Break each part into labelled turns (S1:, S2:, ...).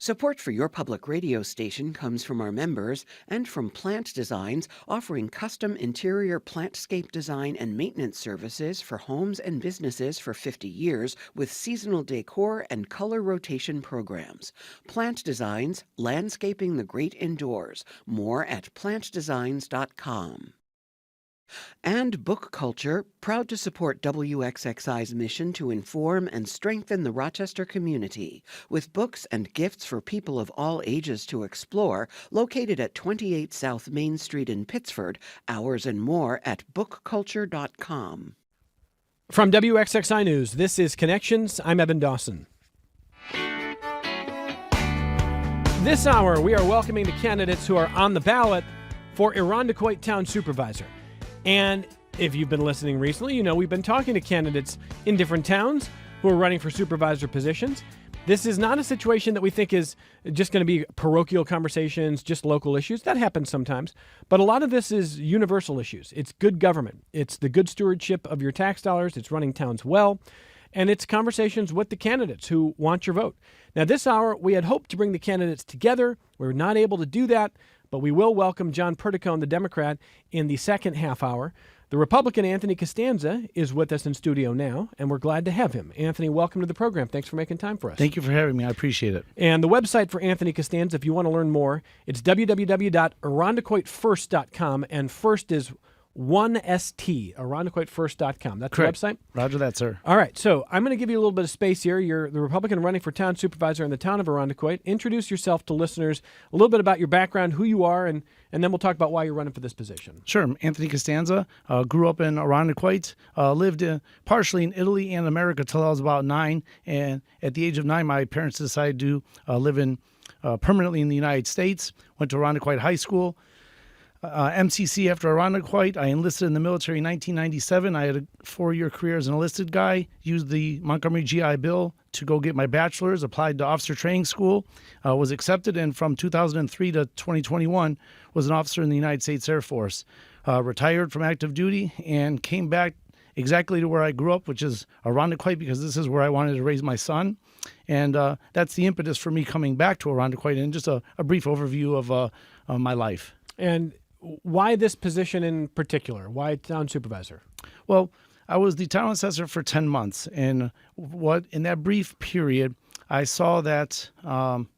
S1: Support for your public radio station comes from our members and from Plant Designs, offering custom interior plantscape design and maintenance services for homes and businesses for 50 years with seasonal decor and color rotation programs. Plant Designs, landscaping the great indoors. More at plantdesigns.com. And Book Culture, proud to support WXXI's mission to inform and strengthen the Rochester community, with books and gifts for people of all ages to explore, located at 28 South Main Street in Pittsford. Hours and more at bookculture.com.
S2: From WXXI News, this is Connections. I'm Evan Dawson. This hour, we are welcoming the candidates who are on the ballot for Irondequoit Town Supervisor. And if you've been listening recently, you know we've been talking to candidates in different towns who are running for supervisor positions. This is not a situation that we think is just going to be parochial conversations, just local issues. That happens sometimes. But a lot of this is universal issues. It's good government. It's the good stewardship of your tax dollars. It's running towns well. And it's conversations with the candidates who want your vote. Now, this hour, we had hoped to bring the candidates together. We were not able to do that. But we will welcome John Perticone, the Democrat, in the second half hour. The Republican, Anthony Costanza, is with us in studio now, and we're glad to have him. Anthony, welcome to the program. Thanks for making time for us.
S3: Thank you for having me. I appreciate it.
S2: And the website for Anthony Costanza, if you want to learn more, it's www.irondequoitfirst.com, and first is 1ST, irondequoitfirst.com. That's
S3: Correct.
S2: the website?
S3: Roger that, sir.
S2: All right, so I'm going to give you a little bit of space here. You're the Republican running for town supervisor in the town of Irondequoit. Introduce yourself to listeners, a little bit about your background, who you are, and then we'll talk about why you're running for this position.
S3: Sure. I'm Anthony Costanza. Grew up in Irondequoit. Lived partially in Italy and America till I was about 9. And at the age of 9, my parents decided to live permanently in the United States. Went to Irondequoit High School. MCC after Irondequoit. I enlisted in the military in 1997. I had a 4-year career as an enlisted guy, used the Montgomery GI Bill to go get my bachelor's, applied to officer training school, was accepted, and from 2003 to 2021 was an officer in the United States Air Force. Retired from active duty and came back exactly to where I grew up, which is Irondequoit, because this is where I wanted to raise my son. And that's the impetus for me coming back to Irondequoit, and just a brief overview of my life.
S2: And why this position in particular? Why town supervisor?
S3: Well, I was the town assessor for 10 months. And in that brief period, I saw that from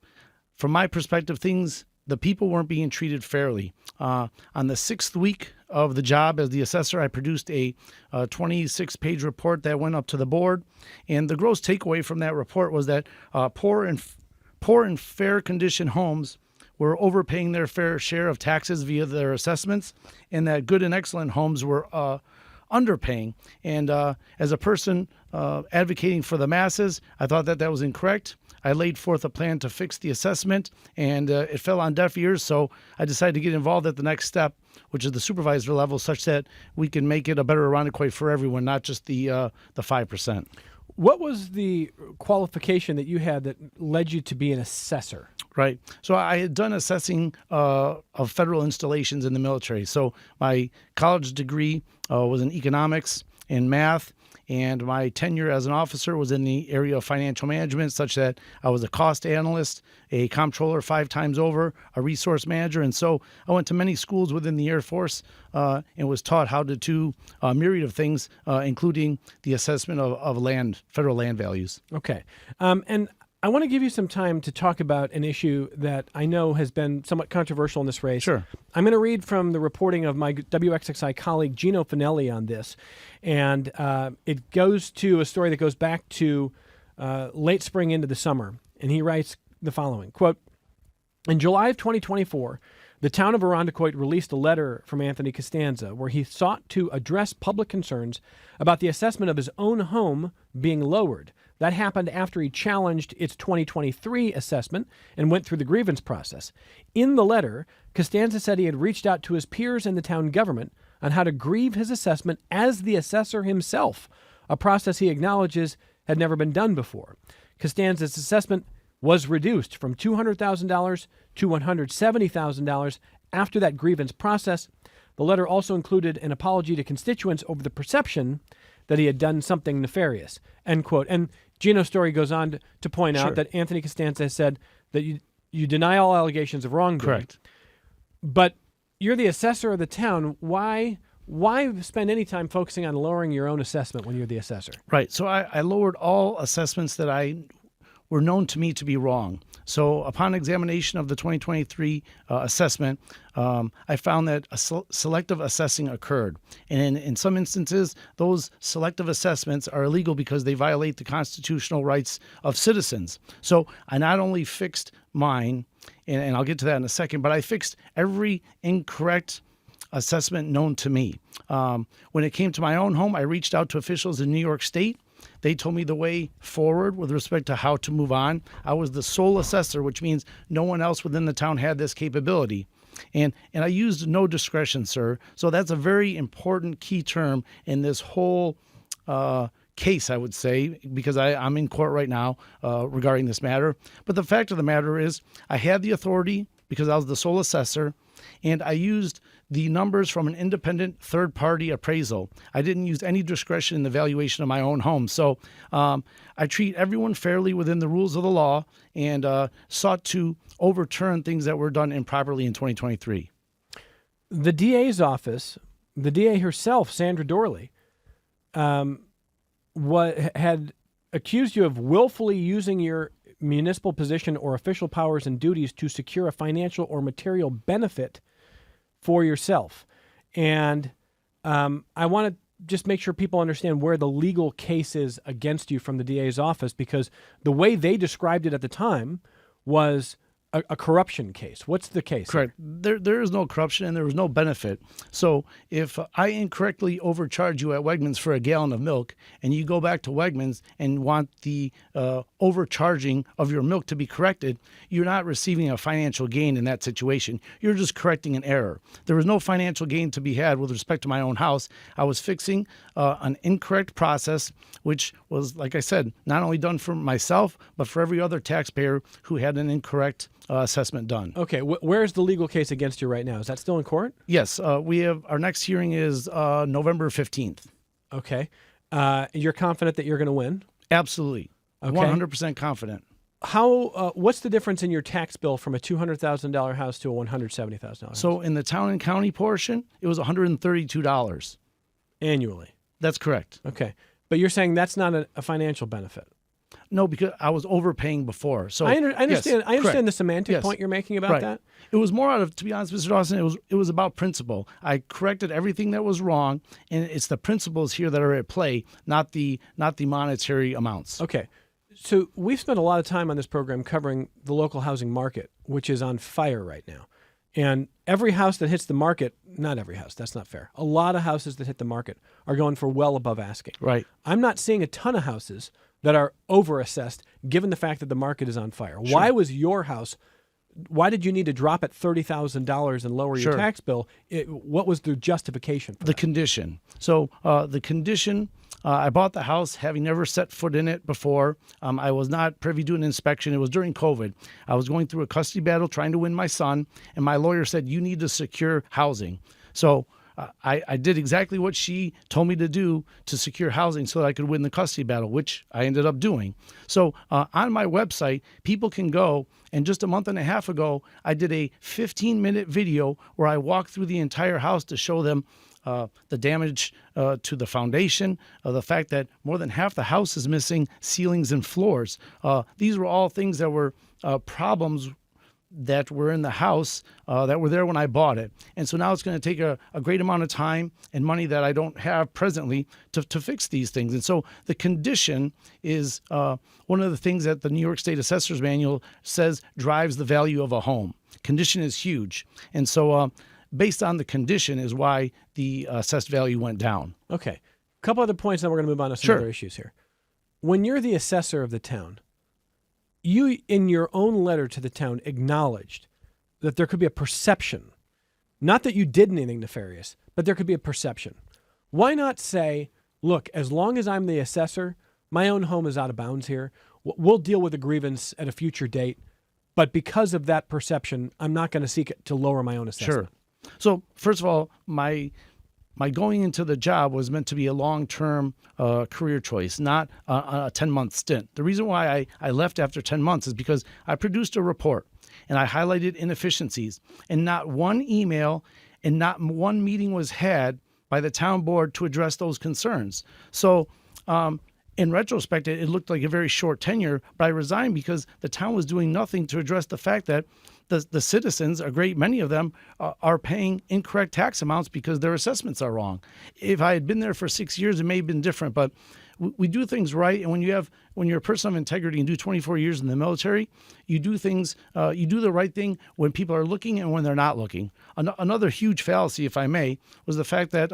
S3: my perspective, the people weren't being treated fairly. On the 6th week of the job as the assessor, I produced a 26-page report that went up to the board. And the gross takeaway from that report was that poor and fair condition homes were overpaying their fair share of taxes via their assessments, and that good and excellent homes were underpaying. And as a person advocating for the masses, I thought that was incorrect. I laid forth a plan to fix the assessment, and it fell on deaf ears, so I decided to get involved at the next step, which is the supervisor level, such that we can make it a better Irondequoit for everyone, not just the 5%.
S2: What was the qualification that you had that led you to be an assessor?
S3: Right. So I had done assessing of federal installations in the military. So my college degree was in economics and math, and my tenure as an officer was in the area of financial management, such that I was a cost analyst, a comptroller 5 times over, a resource manager. And so I went to many schools within the Air Force and was taught how to do a myriad of things, including the assessment of land, federal land values. Okay.
S2: And I want to give you some time to talk about an issue that I know has been somewhat controversial in this race.
S3: Sure.
S2: I'm going to read from the reporting of my WXXI colleague Gino Finelli on this, and it goes to a story that goes back to late spring into the summer, and he writes the following, quote, "In July of 2024, the town of Irondequoit released a letter from Anthony Costanza where he sought to address public concerns about the assessment of his own home being lowered. That happened after he challenged its 2023 assessment and went through the grievance process. In the letter, Costanza said he had reached out to his peers in the town government on how to grieve his assessment as the assessor himself, a process he acknowledges had never been done before. Costanza's assessment was reduced from $200,000 to $170,000 after that grievance process. The letter also included an apology to constituents over the perception that he had done something nefarious," end quote. And Gino's story goes on to point out that Anthony Costanza has said that you deny all allegations of wrongdoing.
S3: Correct.
S2: But you're the assessor of the town. Why spend any time focusing on lowering your own assessment when you're the assessor?
S3: Right. So I lowered all assessments that were known to me to be wrong. So upon examination of the 2023 assessment, I found that selective assessing occurred. And in some instances, those selective assessments are illegal because they violate the constitutional rights of citizens. So I not only fixed mine, and I'll get to that in a second, but I fixed every incorrect assessment known to me. When it came to my own home, I reached out to officials in New York State. They told me the way forward with respect to how to move on. I was the sole assessor, which means no one else within the town had this capability. And I used no discretion, sir. So that's a very important key term in this whole case, I would say, because I'm in court right now regarding this matter. But the fact of the matter is I had the authority because I was the sole assessor, and I used the numbers from an independent third-party appraisal. I didn't use any discretion in the valuation of my own home. So I treat everyone fairly within the rules of the law and sought to overturn things that were done improperly in 2023.
S2: The DA's office, the DA herself, Sandra Dorley, had accused you of willfully using your municipal position or official powers and duties to secure a financial or material benefit for yourself. And I want to just make sure people understand where the legal case is against you from the DA's office, because the way they described it at the time was a corruption case. What's the case?
S3: Correct. There is no corruption and there was no benefit. So if I incorrectly overcharge you at Wegmans for a gallon of milk and you go back to Wegmans and want the overcharging of your milk to be corrected, you're not receiving a financial gain in that situation. You're just correcting an error. There was no financial gain to be had with respect to my own house. I was fixing an incorrect process, which was, like I said, not only done for myself, but for every other taxpayer who had an incorrect assessment done.
S2: Okay, where's the legal case against you right now? Is that still in court?
S3: Yes, we have our next hearing is November 15th.
S2: Okay, you're confident that you're going to win?
S3: Absolutely,
S2: Okay.
S3: 100% confident.
S2: How? What's the difference in your tax bill from a $200,000 house to a $170,000 house?
S3: So in the town and county portion, it was $132
S2: annually.
S3: That's correct.
S2: Okay, but you're saying that's not a financial benefit.
S3: No, because I was overpaying before. So
S2: I understand.
S3: Yes,
S2: I understand
S3: correct.
S2: the semantic
S3: Yes.
S2: point you're making about
S3: Right.
S2: that.
S3: It was more out of, to be honest, Mr. Dawson, it was about principle. I corrected everything that was wrong, and it's the principles here that are at play, not the monetary amounts.
S2: Okay, so we've spent a lot of time on this program covering the local housing market, which is on fire right now. And every house that hits the market, not every house, that's not fair. A lot of houses that hit the market are going for well above asking.
S3: Right.
S2: I'm not seeing a ton of houses that are overassessed given the fact that the market is on fire.
S3: Sure.
S2: Why was your house, why did you need to drop it $30,000 and lower your
S3: Sure.
S2: tax bill? What was the justification for
S3: The
S2: that?
S3: condition. So the condition, I bought the house having never set foot in it before. I was not privy to an inspection. It was during COVID. I was going through a custody battle trying to win my son, and my lawyer said, you need to secure housing. So I did exactly what she told me to do to secure housing so that I could win the custody battle, which I ended up doing. So on my website, people can go, and just a month and a half ago, I did a 15-minute video where I walked through the entire house to show them the damage to the foundation, the fact that more than half the house is missing ceilings and floors. These were all things that were problems that were in the house that were there when I bought it. And so now it's going to take a great amount of time and money that I don't have presently to fix these things. And so the condition is one of the things that the New York State Assessor's Manual says drives the value of a home. Condition is huge. And so based on the condition is why the assessed value went down.
S2: Okay. A couple other points, then we're going to move on to some
S3: Sure.
S2: other issues here. When you're the assessor of the town, you, in your own letter to the town, acknowledged that there could be a perception, not that you did anything nefarious, but there could be a perception. Why not say, look, as long as I'm the assessor, my own home is out of bounds here. We'll deal with the grievance at a future date, but because of that perception, I'm not going to seek to lower my own assessment.
S3: Sure. So first of all, my my going into the job was meant to be a long-term career choice, not a 10-month stint. The reason why I left after 10 months is because I produced a report and I highlighted inefficiencies, and not one email and not one meeting was had by the town board to address those concerns. So in retrospect, it looked like a very short tenure, but I resigned because the town was doing nothing to address the fact that the citizens, a great many of them, are paying incorrect tax amounts because their assessments are wrong. If I had been there for 6 years, it may have been different, but we do things right. And when you're a person of integrity and do 24 years in the military, you do things, you do the right thing when people are looking and when they're not looking. Another huge fallacy, if I may, was the fact that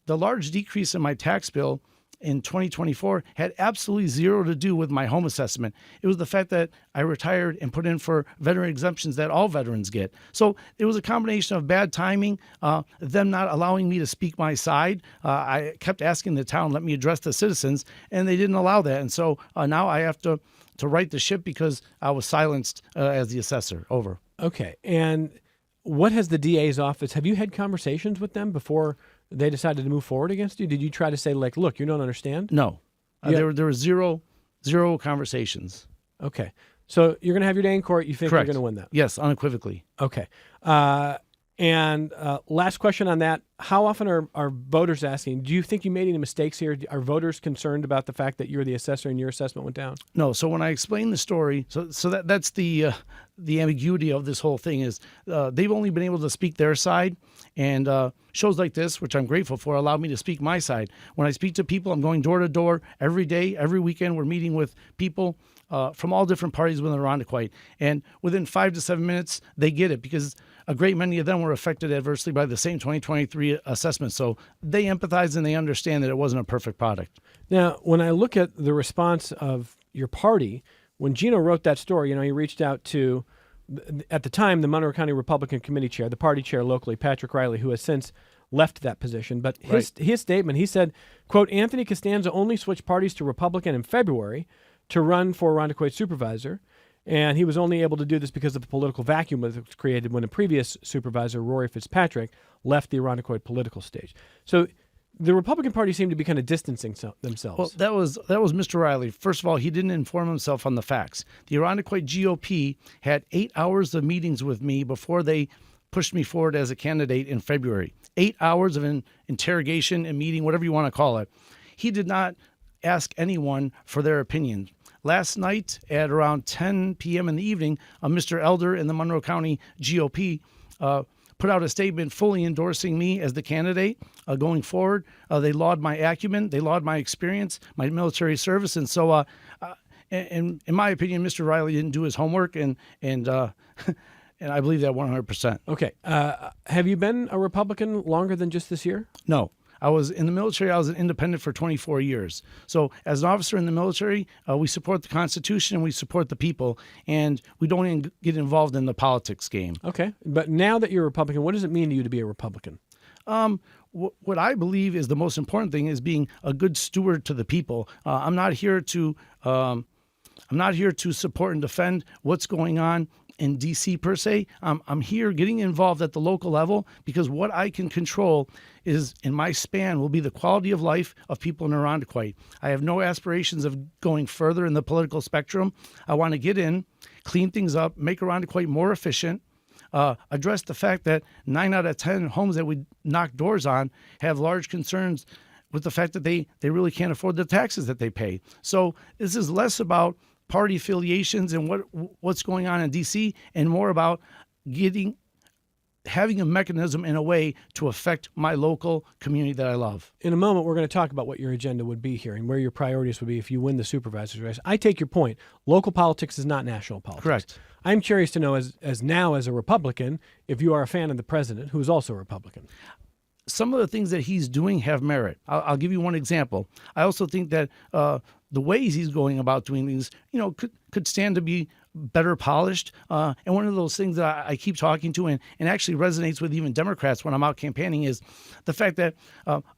S3: the large decrease in my tax bill in 2024 had absolutely zero to do with my home assessment. It was the fact that I retired and put in for veteran exemptions that all veterans get. So it was a combination of bad timing, them not allowing me to speak my side. I kept asking the town, let me address the citizens, and they didn't allow that. And so now I have to right the ship because I was silenced as the assessor. Over.
S2: Okay. And what has the DA's office, have you had conversations with them before they decided to move forward against you? Did you try to say, like, look, you don't understand?
S3: No. There were zero conversations.
S2: Okay. So you're going to have your day in court. You think
S3: Correct.
S2: you're going to win that?
S3: Yes, unequivocally.
S2: Okay. And last question on that. How often are voters asking, do you think you made any mistakes here? Are voters concerned about the fact that you're the assessor and your assessment went down?
S3: No. So when I explain the story, so that's the ambiguity of this whole thing is they've only been able to speak their side, and shows like this, which I'm grateful for, allow me to speak my side. When I speak to people, I'm going door to door every day, every weekend. We're meeting with people from all different parties within Irondequoit. And within 5 to 7 minutes, they get it because a great many of them were affected adversely by the same 2023 assessment. So they empathize and they understand that it wasn't a perfect product.
S2: Now, when I look at the response of your party, when Gino wrote that story, he reached out to, at the time, the Monroe County Republican Committee chair, the party chair locally, Patrick Riley, who has since left that position. But his statement, he said, quote, Anthony Costanza only switched parties to Republican in February to run for Irondequoit supervisor. And he was only able to do this because of the political vacuum that was created when a previous supervisor, Rory Fitzpatrick, left the Irondequoit political stage. So the Republican Party seemed to be kind of distancing themselves.
S3: Well, that was Mr. Riley. First of all, he didn't inform himself on the facts. The Irondequoit GOP had 8 hours of meetings with me before they pushed me forward as a candidate in February. 8 hours of an interrogation and meeting, whatever you want to call it. He did not ask anyone for their opinion. Last night at around 10 p.m. in the evening, Mr. Elder in the Monroe County GOP put out a statement fully endorsing me as the candidate going forward. They laud my acumen, they laud my experience, my military service, and so, in my opinion, Mr. Riley didn't do his homework, and I believe that 100%.
S2: Okay. Have you been a Republican longer than just this year?
S3: No. I was in the military. I was an independent for 24 years. So as an officer in the military, we support the Constitution and we support the people, and we don't get involved in the politics game.
S2: Okay. But now that you're a Republican, what does it mean to you to be a Republican?
S3: What I believe is the most important thing is being a good steward to the people. I'm not here to support and defend what's going on in D.C. per se. I'm here getting involved at the local level because what I can control is, in my span, will be the quality of life of people in Irondequoit. I have no aspirations of going further in the political spectrum. I want to get in, clean things up, make Irondequoit more efficient, address the fact that 9 out of 10 homes that we knock doors on have large concerns with the fact that they really can't afford the taxes that they pay. So this is less about party affiliations and what's going on in D.C. and more about having a mechanism in a way to affect my local community that I love.
S2: In a moment, we're going to talk about what your agenda would be here and where your priorities would be if you win the supervisor's race. I take your point. Local politics is not national politics.
S3: Correct.
S2: I'm curious to know, as now as a Republican, if you are a fan of the president, who is also a Republican.
S3: Some of the things that he's doing have merit. I'll give you one example. I also think that the ways he's going about doing things, could stand to be better polished. And one of those things that I keep talking to and actually resonates with even Democrats when I'm out campaigning is the fact that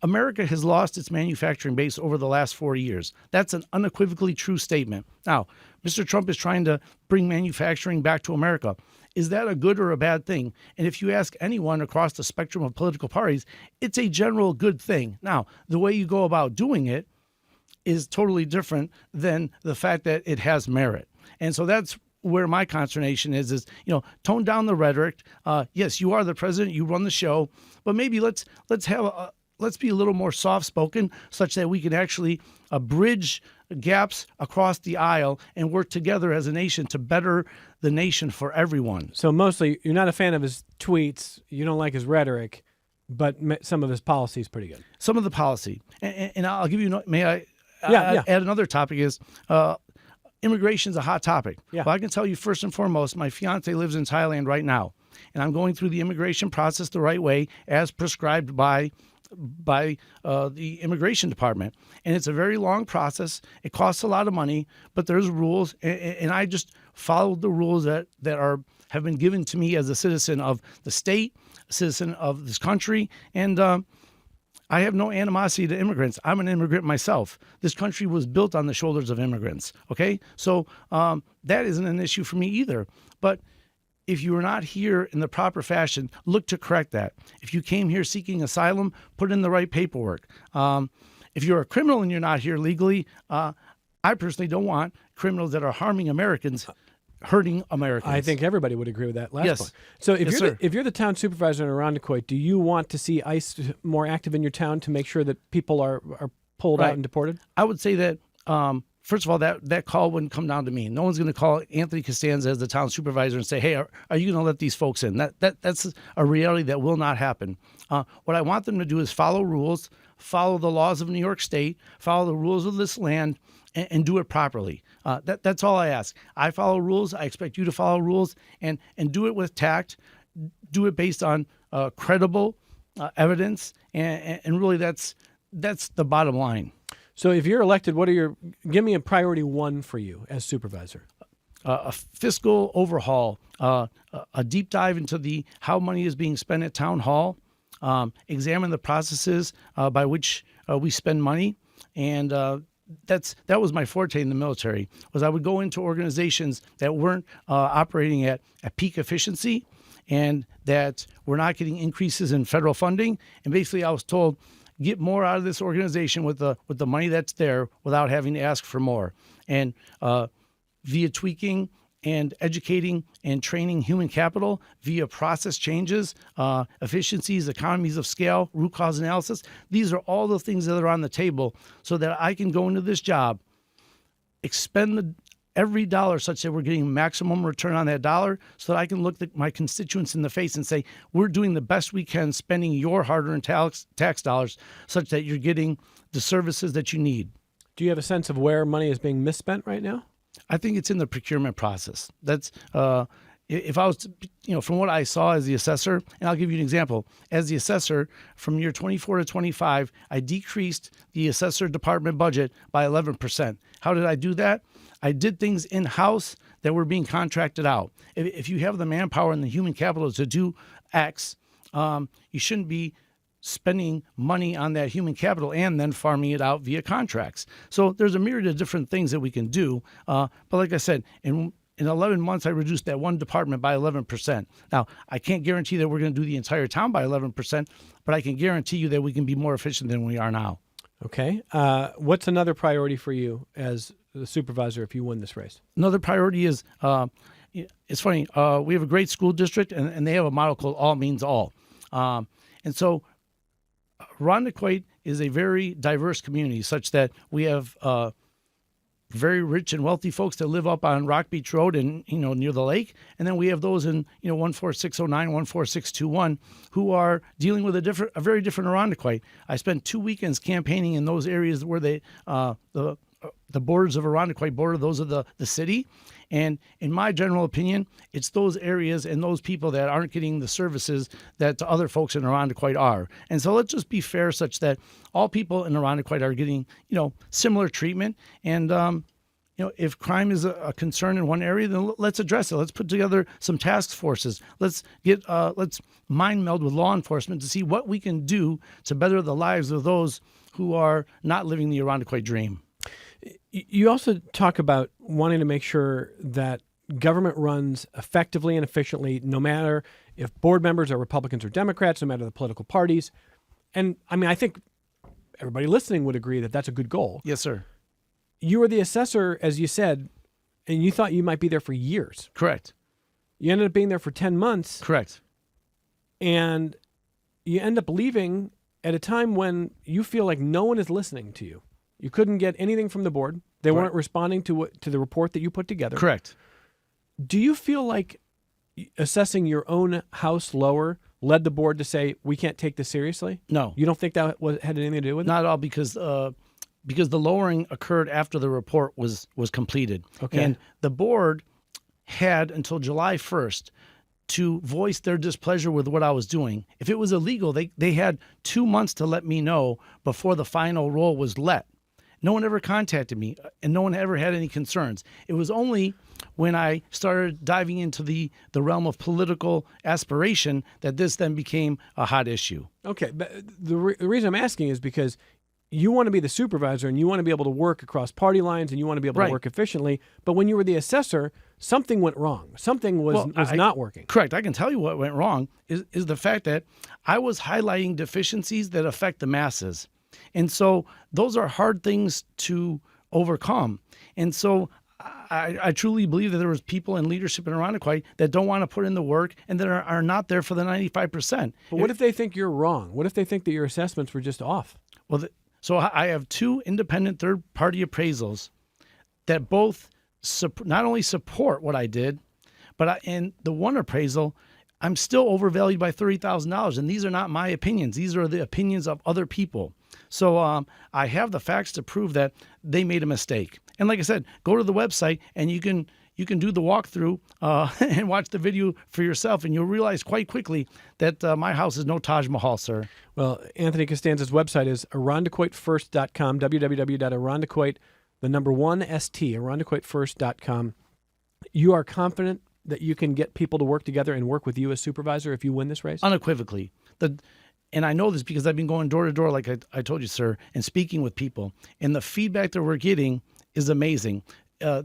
S3: America has lost its manufacturing base over the last 4 years. That's an unequivocally true statement. Now, Mr. Trump is trying to bring manufacturing back to America. Is that a good or a bad thing? And if you ask anyone across the spectrum of political parties, it's a general good thing. Now, the way you go about doing it is totally different than the fact that it has merit. And so that's where my consternation is, tone down the rhetoric. Yes, you are the president, you run the show, but maybe let's be a little more soft-spoken such that we can actually bridge gaps across the aisle and work together as a nation to better the nation for everyone.
S2: So mostly, you're not a fan of his tweets, you don't like his rhetoric, but some of his policy is pretty good.
S3: Some of the policy. And I'll give you, may I
S2: Yeah.
S3: add another topic is immigration is a hot topic.
S2: Yeah.
S3: Well, I can tell you first and foremost, my fiance lives in Thailand right now, and I'm going through the immigration process the right way as prescribed by the immigration department. And it's a very long process. It costs a lot of money, but there's rules. And I just followed the rules that have been given to me as a citizen of the state, a citizen of this country. And I have no animosity to immigrants. I'm an immigrant myself. This country was built on the shoulders of immigrants. Okay. So that isn't an issue for me either. But if you are not here in the proper fashion, look to correct that. If you came here seeking asylum, put in the right paperwork. If you're a criminal and you're not here legally, I personally don't want criminals that are harming Americans, hurting Americans.
S2: I think everybody would agree with that last
S3: Yes.
S2: point. So
S3: Yes,
S2: if you're the town supervisor in Irondequoit, do you want to see ICE more active in your town to make sure that people are pulled
S3: Right.
S2: out and deported?
S3: I would say that, first of all, that call wouldn't come down to me. No one's going to call Anthony Costanza as the town supervisor and say, hey, are you going to let these folks in? That's a reality that will not happen. What I want them to do is follow rules, follow the laws of New York State, follow the rules of this land, and do it properly. That's all I ask. I follow rules. I expect you to follow rules and do it with tact. Do it based on credible evidence, and really that's the bottom line.
S2: So if you're elected, give me a priority one for you as supervisor.
S3: A fiscal overhaul, a deep dive into how money is being spent at town hall, examine the processes by which we spend money, and that was my forte in the military. Was I would go into organizations that weren't operating at peak efficiency, and that were not getting increases in federal funding, and basically I was told, get more out of this organization with the money that's there without having to ask for more. And via tweaking and educating and training human capital, via process changes, efficiencies, economies of scale, root cause analysis, these are all the things that are on the table so that I can go into this job, expend every dollar such that we're getting maximum return on that dollar, so that I can look my constituents in the face and say, we're doing the best we can spending your hard-earned tax dollars such that you're getting the services that you need.
S2: Do you have a sense of where money is being misspent right now?
S3: I think it's in the procurement process. That's if I was to, from what I saw as the assessor, and I'll give you an example. As the assessor, from year 24 to 25, I decreased the assessor department budget by 11%. How did I do that? I did things in-house that were being contracted out. If you have the manpower and the human capital to do X, you shouldn't be spending money on that human capital and then farming it out via contracts. So there's a myriad of different things that we can do. But like I said, in 11 months, I reduced that one department by 11%. Now, I can't guarantee that we're going to do the entire town by 11%, but I can guarantee you that we can be more efficient than we are now.
S2: Okay. What's another priority for you as the supervisor if you win this race?
S3: Another priority is, it's funny, we have a great school district, and they have a model called All Means All. And so Irondequoit is a very diverse community, such that we have very rich and wealthy folks that live up on Rock Beach Road and near the lake, and then we have those in 14609, 14621 who are dealing with a very different Irondequoit. I spent 2 weekends campaigning in those areas where the borders of Irondequoit border those of the city. And in my general opinion, it's those areas and those people that aren't getting the services that the other folks in Irondequoit are. And so let's just be fair such that all people in Irondequoit are getting, similar treatment. And, if crime is a concern in one area, then let's address it. Let's put together some task forces. Let's mind meld with law enforcement to see what we can do to better the lives of those who are not living the Irondequoit dream.
S2: You also talk about wanting to make sure that government runs effectively and efficiently, no matter if board members are Republicans or Democrats, no matter the political parties. And I mean, I think everybody listening would agree that that's a good goal.
S3: Yes, sir.
S2: You were the assessor, as you said, and you thought you might be there for years.
S3: Correct.
S2: You ended up being there for 10 months.
S3: Correct.
S2: And you end up leaving at a time when you feel like no one is listening to you. You couldn't get anything from the board. They weren't responding to the report that you put together.
S3: Correct.
S2: Do you feel like assessing your own house lower led the board to say, we can't take this seriously?
S3: No.
S2: You don't think that had anything to do with it?
S3: Not at all, because the lowering occurred after the report was completed.
S2: Okay.
S3: And the board had until July 1st to voice their displeasure with what I was doing. If it was illegal, they had 2 months to let me know before the final roll was let. No one ever contacted me, and no one ever had any concerns. It was only when I started diving into the realm of political aspiration that this then became a hot issue.
S2: Okay, but the reason I'm asking is because you want to be the supervisor and you want to be able to work across party lines and you want to be able to work efficiently. But when you were the assessor, something went wrong. Something was not working.
S3: Correct. I can tell you what went wrong is the fact that I was highlighting deficiencies that affect the masses. And so those are hard things to overcome. And so I truly believe that there was people in leadership in Irondequoit that don't want to put in the work and that are not there for the 95%.
S2: But what if they think you're wrong? What if they think that your assessments were just off?
S3: Well, so I have 2 independent third-party appraisals that both not only support what I did, but in the one appraisal, I'm still overvalued by $30,000. And these are not my opinions. These are the opinions of other people. So I have the facts to prove that they made a mistake. And like I said, go to the website and you can do the walkthrough and watch the video for yourself, and you'll realize quite quickly that my house is no Taj Mahal, sir.
S2: Well, Anthony Costanza's website is irondequoitfirst.com, www.irondequoit, the number 1ST, irondequoitfirst.com. You are confident that you can get people to work together and work with you as supervisor if you win this race?
S3: Unequivocally. And I know this because I've been going door to door, like I told you, sir, and speaking with people. And the feedback that we're getting is amazing.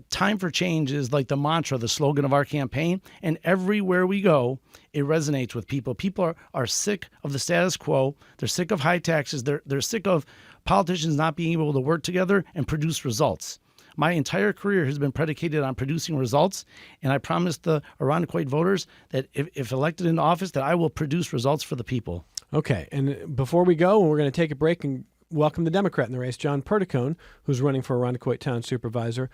S3: Time for change is like the mantra, the slogan of our campaign. And everywhere we go, it resonates with people. People are sick of the status quo. They're sick of high taxes. They're sick of politicians not being able to work together and produce results. My entire career has been predicated on producing results, and I promised the Irondequoit voters that if elected into office, that I will produce results for the people.
S2: Okay, and before we go, we're going to take a break and welcome the Democrat in the race, John Perticone, who's running for Irondequoit Town Supervisor.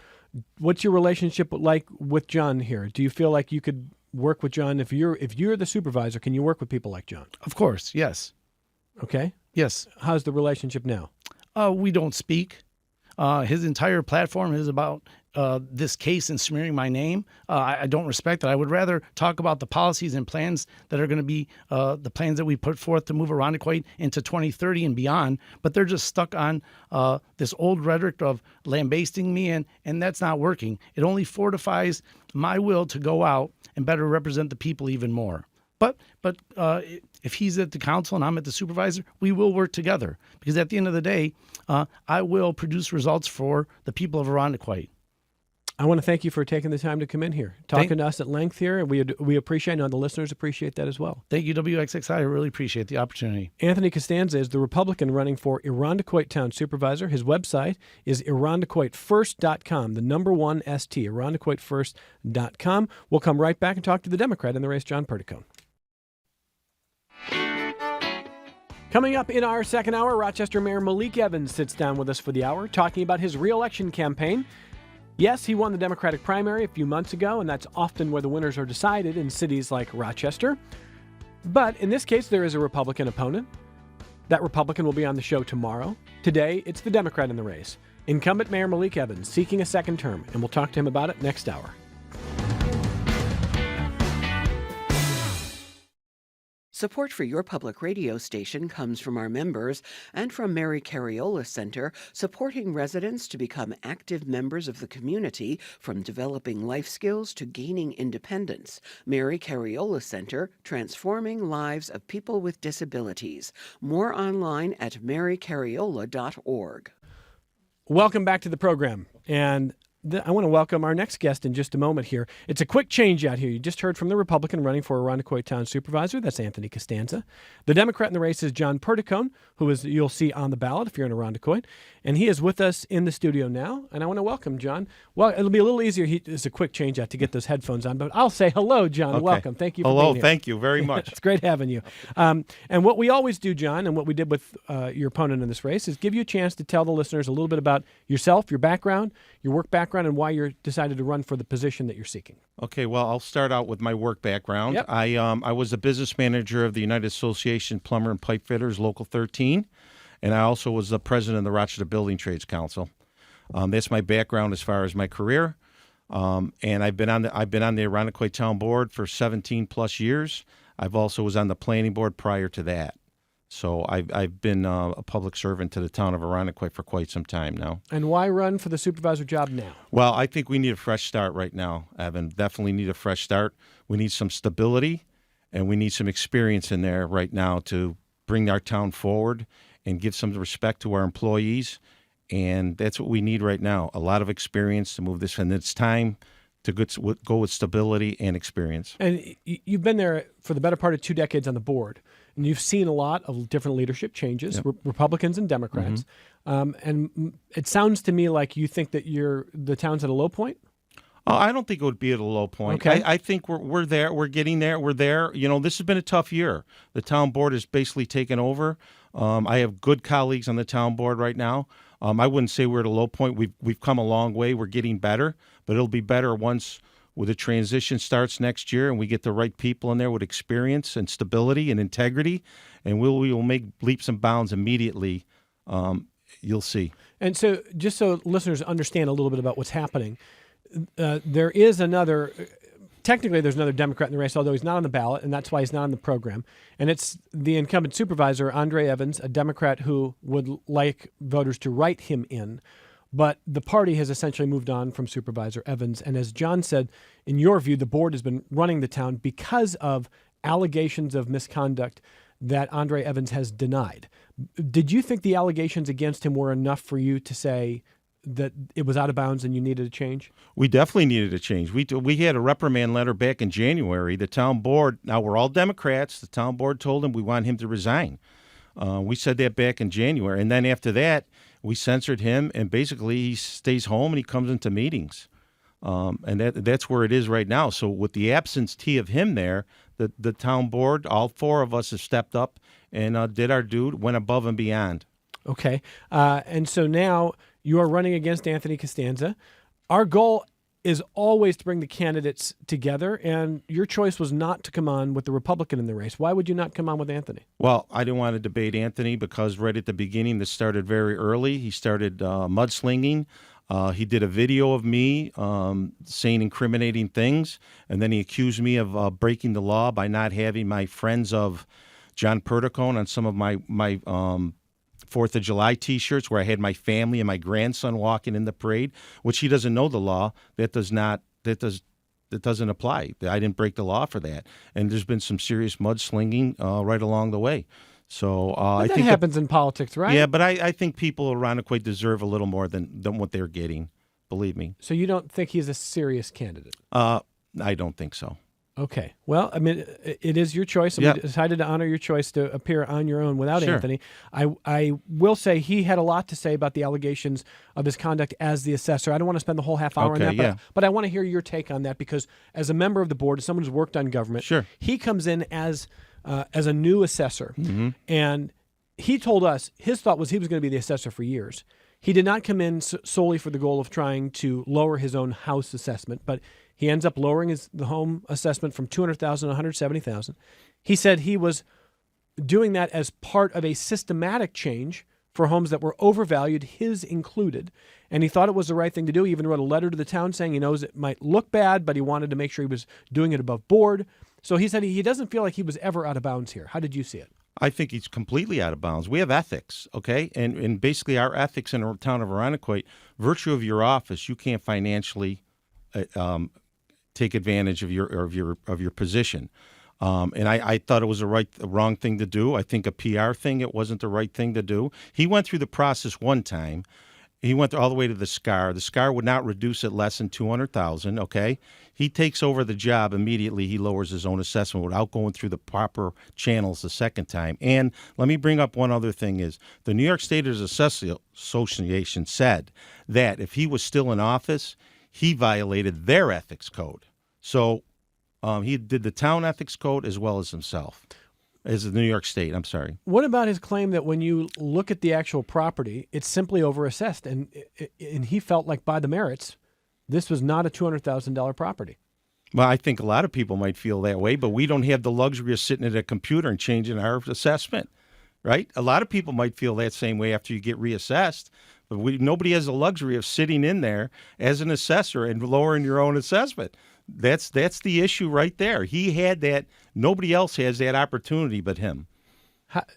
S2: What's your relationship like with John here? Do you feel like you could work with John? If you're the supervisor, can you work with people like John?
S3: Of course, yes.
S2: Okay.
S3: Yes.
S2: How's the relationship now?
S3: We don't speak. His entire platform is about this case and smearing my name. I don't respect that. I would rather talk about the policies and plans that are going to be the plans that we put forth to move Irondequoit into 2030 and beyond. But they're just stuck on this old rhetoric of lambasting me, and that's not working. It only fortifies my will to go out and better represent the people even more. But if he's at the council and I'm at the supervisor, we will work together, because at the end of the day, I will produce results for the people of Irondequoit.
S2: I want to thank you for taking the time to come in here, talking to us at length here. We appreciate, and the listeners appreciate that as well.
S3: Thank you, WXXI. I really appreciate the opportunity.
S2: Anthony Costanza is the Republican running for Irondequoit Town Supervisor. His website is irondequoitfirst.com, the number 1ST, irondequoitfirst.com. We'll come right back and talk to the Democrat in the race, John Perticone. Coming up in our second hour, Rochester Mayor Malik Evans sits down with us for the hour, talking about his re-election campaign. Yes, he won the Democratic primary a few months ago, and that's often where the winners are decided in cities like Rochester. But in this case, there is a Republican opponent. That Republican will be on the show tomorrow. Today, it's the Democrat in the race, incumbent Mayor Malik Evans, seeking a second term, and we'll talk to him about it next hour.
S1: Support for your public radio station comes from our members and from Mary Cariola Center, supporting residents to become active members of the community, from developing life skills to gaining independence. Mary Cariola Center, transforming lives of people with disabilities. More online at marycariola.org.
S2: Welcome back to the program. And I want to welcome our next guest in just a moment here. It's a quick change out here. You just heard from the Republican running for Irondequoit Town Supervisor. That's Anthony Costanza. The Democrat in the race is John Perticone, who is you'll see on the ballot if you're in Irondequoit. And he is with us in the studio now. And I want to welcome John. Well, it'll be a little easier. It's a quick change out to get those headphones on. But I'll say hello, John.
S4: Okay.
S2: Welcome. Thank you for
S4: Hello,
S2: being here.
S4: thank you very much.
S2: It's great having you. And what we always do, John, and what we did with your opponent in this race is give you a chance to tell the listeners a little bit about yourself, your background, your work background, and why you decided to run for the position that you're seeking.
S4: Okay, well, I'll start out with my work background.
S2: Yep.
S4: I was a business manager of the United Association Plumber and Pipe Fitters, Local 13, and I also was the president of the Rochester Building Trades Council. That's my background as far as my career. And I've been on the Irondequoit Town Board for 17 plus years. I've also was on the planning board prior to that. So I've been a public servant to the town of Irondequoit for quite some time now.
S2: And why run for the supervisor job now?
S4: Well, I think we need a fresh start right now, Evan. Definitely need a fresh start. We need some stability, and we need some experience in there right now to bring our town forward and give some respect to our employees. And that's what we need right now, a lot of experience to move this. And it's time to go with stability and experience.
S2: And you've been there for the better part of 2 decades on the board, and you've seen a lot of different leadership changes,
S4: Yep.
S2: Republicans and Democrats. And it sounds to me like you think that the town's at a low point.
S4: I don't think it would be at a low point.
S2: Okay.
S4: I think we're there. We're getting there. We're there. You know, this has been a tough year. The town board has basically taken over. I have good colleagues on the town board right now. I wouldn't say we're at a low point. We've come a long way. We're getting better, but it'll be better once the transition starts next year and we get the right people in there with experience and stability and integrity, and we will make leaps and bounds immediately. You'll see.
S2: And so, just so listeners understand a little bit about what's happening, there is another. Technically, there's another Democrat in the race, although he's not on the ballot, and that's why he's not on the program. And it's the incumbent supervisor, Andre Evans, a Democrat who would like voters to write him in. But the party has essentially moved on from Supervisor Evans. And as John said, in your view, the board has been running the town because of allegations of misconduct that Andre Evans has denied. Did you think the allegations against him were enough for you to say that it was out of bounds and you needed a change?
S4: We definitely needed a change. We had a reprimand letter back in January. The town board, now we're all Democrats, the town board told him we want him to resign. We said that back in January. And then after that, we censored him, and basically he stays home and he comes into meetings. And that's where it is right now. So with the absentee of him there, the town board, all four of us have stepped up and did our due, went above and beyond.
S2: Okay. And so now you are running against Anthony Costanza. Our goal is always to bring the candidates together, and your choice was not to come on with the Republican in the race. Why would you not come on with Anthony?
S4: Well, I didn't want to debate Anthony because right at the beginning, this started very early. He started mudslinging. He did a video of me saying incriminating things, and then he accused me of breaking the law by not having my friends of John Perticone on some of my 4th of July T-shirts where I had my family and my grandson walking in the parade, which he doesn't know the law. That doesn't apply. I didn't break the law for that. And there's been some serious mudslinging right along the way. So I
S2: That
S4: think
S2: happens in politics, right?
S4: Yeah, but I think people around Irondequoit deserve a little more than what they're getting. Believe me.
S2: So you don't think he's a serious candidate?
S4: I don't think so.
S2: Okay. Well, I mean, it is your choice, and
S4: Yeah.
S2: we decided to honor your choice to appear on your own without
S4: Sure.
S2: Anthony. I will say he had a lot to say about the allegations of his conduct as the assessor. I don't want to spend the whole half hour on
S4: Okay,
S2: that,
S4: yeah.
S2: but I want to hear your take on that because as a member of the board, as someone who's worked on government,
S4: Sure.
S2: he comes in as a new assessor,
S4: Mm-hmm.
S2: and he told us his thought was he was going to be the assessor for years. He did not come in solely for the goal of trying to lower his own house assessment, but he ends up lowering the home assessment from $200,000 to $170,000. He said he was doing that as part of a systematic change for homes that were overvalued, his included, and he thought it was the right thing to do. He even wrote a letter to the town saying he knows it might look bad, but he wanted to make sure he was doing it above board. So he said he doesn't feel like he was ever out of bounds here. How did you see it?
S4: I think he's completely out of bounds. We have ethics, okay? And basically our ethics in the town of Irondequoit, virtue of your office, you can't financially take advantage of your position. And I thought it was a wrong thing to do. I think a PR thing, it wasn't the right thing to do. He went through the process one time, He went all the way to the SCAR. The SCAR would not reduce it less than $200,000. Okay, he takes over the job immediately. He lowers his own assessment without going through the proper channels the second time. And let me bring up one other thing: is the New York State Association said that if he was still in office, he violated their ethics code. So he did the town ethics code as well as himself. As the New York State, I'm sorry.
S2: What about his claim that when you look at the actual property, it's simply overassessed, and he felt like by the merits, this was not a $200,000 property?
S4: Well, I think a lot of people might feel that way, but we don't have the luxury of sitting at a computer and changing our assessment, right? A lot of people might feel that same way after you get reassessed, but nobody has the luxury of sitting in there as an assessor and lowering your own assessment. That's the issue right there. He had that. Nobody else has that opportunity but him.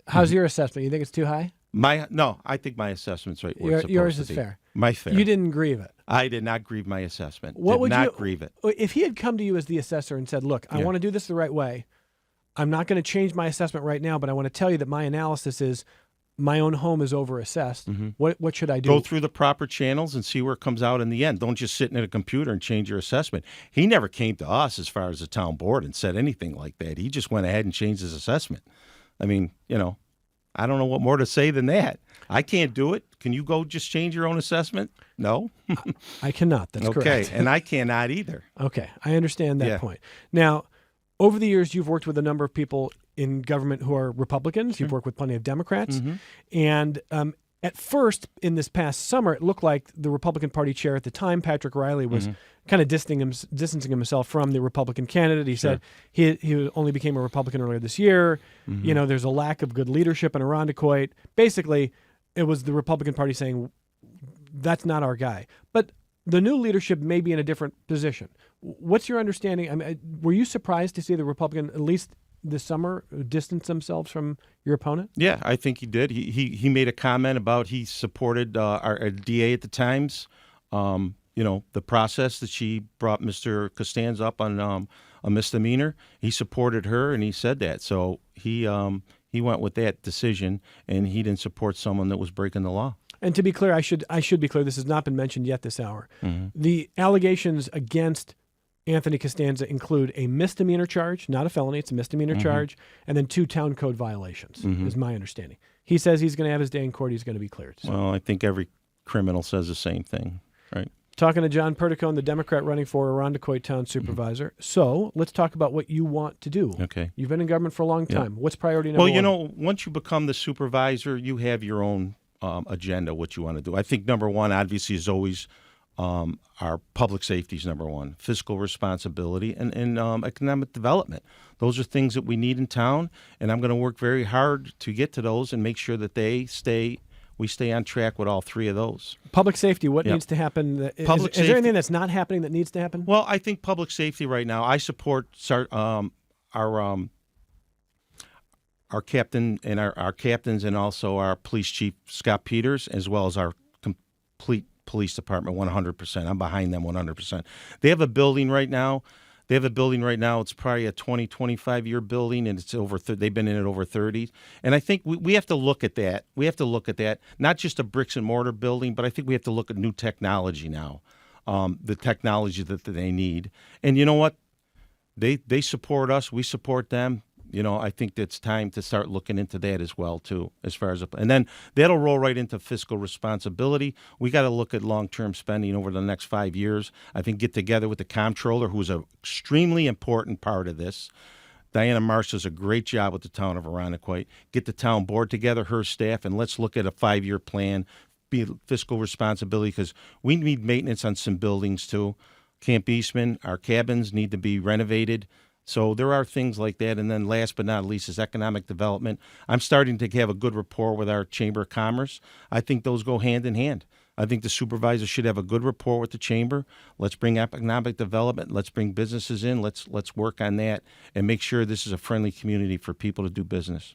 S2: How's your assessment? You think it's too high?
S4: No, I think my assessment's right where it's supposed
S2: Yours
S4: to
S2: is
S4: be.
S2: fair.
S4: My fair.
S2: You didn't grieve it.
S4: I did not grieve my assessment.
S2: What would you
S4: grieve it.
S2: If he had come to you as the assessor and said, "Look, I want to do this the right way. I'm not going to change my assessment right now, but I want to tell you that my analysis is my own home is overassessed. What should I do?"
S4: Go through the proper channels and see where it comes out in the end. Don't just sit in a computer and change your assessment. He never came to us as far as the town board and said anything like that. He just went ahead and changed his assessment. I mean, I don't know what more to say than that. I can't do it. Can you go just change your own assessment? No.
S2: I cannot. That's correct.
S4: Okay, and I cannot either.
S2: Okay, I understand that point. Now, over the years, you've worked with a number of people in government who are Republicans. You've worked with plenty of Democrats. And at first, in this past summer, it looked like the Republican Party chair at the time, Patrick Riley, was kind of distancing himself from the Republican candidate. He said he only became a Republican earlier this year. There's a lack of good leadership in Irondequoit. Basically, it was the Republican Party saying, that's not our guy. But the new leadership may be in a different position. What's your understanding? I mean, were you surprised to see the Republican, at least this summer, distance themselves from your opponent?
S4: Yeah, I think he did. He made a comment about he supported our DA at the Times. The process that she brought Mr. Costanza up on a misdemeanor. He supported her, and he said that. So he went with that decision, and he didn't support someone that was breaking the law.
S2: And to be clear, I should be clear. This has not been mentioned yet this hour. The allegations against Anthony Costanza include a misdemeanor charge, not a felony. It's a misdemeanor charge, and then 2 town code violations, is my understanding. He says he's going to have his day in court. He's going to be cleared. So.
S4: Well, I think every criminal says the same thing, right?
S2: Talking to John Perticone, the Democrat running for Irondequoit Town Supervisor. So let's talk about what you want to do.
S4: Okay.
S2: You've been in government for a long time. What's priority number one?
S4: Well, once you become the supervisor, you have your own agenda, what you want to do. I think number one, obviously, is always our public safety is number one, fiscal responsibility, and economic development. Those are things that we need in town, and I'm going to work very hard to get to those and make sure that we stay on track with all 3 of those.
S2: Public safety, what needs to happen? Is there anything that's not happening that needs to happen?
S4: Well, I think public safety right now, I support our captain and our captains and also our police chief, Scott Peters, as well as our complete police department 100%. I'm behind them 100%. They have a building right now. It's probably a 20, 25-year building, and it's over. They've been in it over 30. And I think we have to look at that. Not just a bricks and mortar building, but I think we have to look at new technology now, the technology that they need. And you know what? They support us. We support them. I think it's time to start looking into that as well, too, as far as and then that'll roll right into fiscal responsibility. We got to look at long-term spending over the next 5 years. I think get together with the comptroller, who's an extremely important part of this. Diana Marsh does a great job with the town of Irondequoit. Get the town board together, her staff, and let's look at a 5-year plan, be fiscal responsibility, because we need maintenance on some buildings, too. Camp Eastman, our cabins need to be renovated. So there are things like that. And then last but not least is economic development. I'm starting to have a good rapport with our Chamber of Commerce. I think those go hand in hand. I think the supervisor should have a good rapport with the chamber. Let's bring economic development. Let's bring businesses in. Let's work on that and make sure this is a friendly community for people to do business.